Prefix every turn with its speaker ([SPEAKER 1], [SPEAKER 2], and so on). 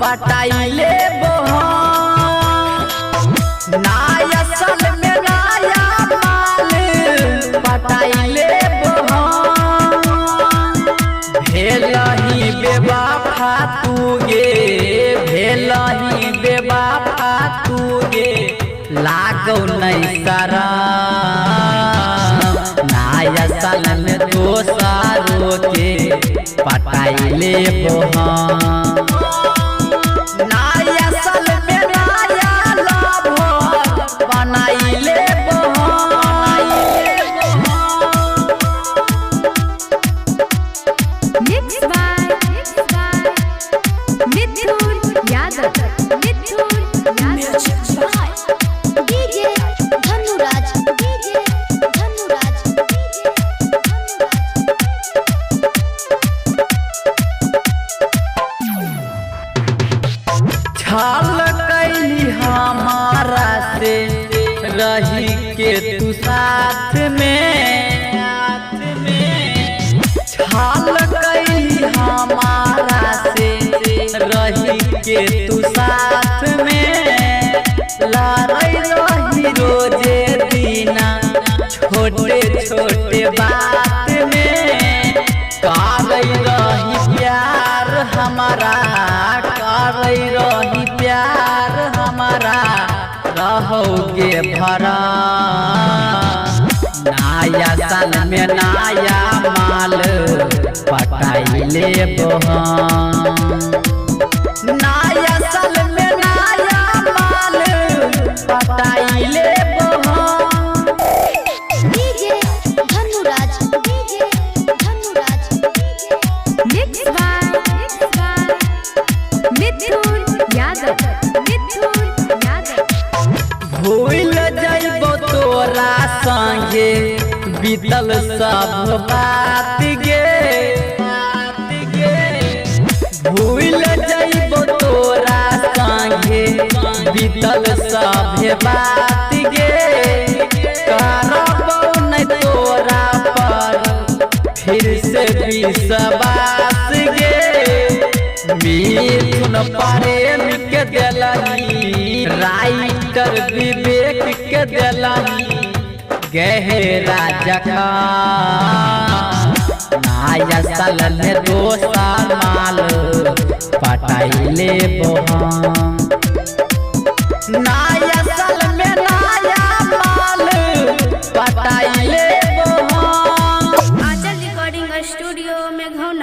[SPEAKER 1] पटाइले नायसल में नया माल पटाइले भेलही बेवफा तू गे भेलही बेवफा तू गे लागौ नहीं करा नायसल में दोसरों के पटाइले नायसल में नया लव बनाइले
[SPEAKER 2] Mixed by Mithun Yadav. Music by DJ Dhanuraj.
[SPEAKER 1] छल कैली हमारा से रही के तू साथ में छल कैली हमारा से रही के तू साथ में लड़ाई रही रोजे दीना छोटे छोटे बात में करई रही प्यार हमारा करई रही प्यार हमारा रहोगे भरा नया साल में नया माल पटाइले नया साल में नया माल पटाइले
[SPEAKER 2] DJ Dhanuraj. Mixed by Mithun Yadav.
[SPEAKER 1] भूल जाइबो तोरा संगे बीतल सब बात गे भूल जाइबो तोरा संगे बीतल सब बात गे करबो नहीं तोरा पर फिर से विश्वास गे मिथुन प्रेम के दिलही राइटर विवेक के दिलही गहरा जखा नया साल में दोसर माल पटाइले नया साल में नया माल पटा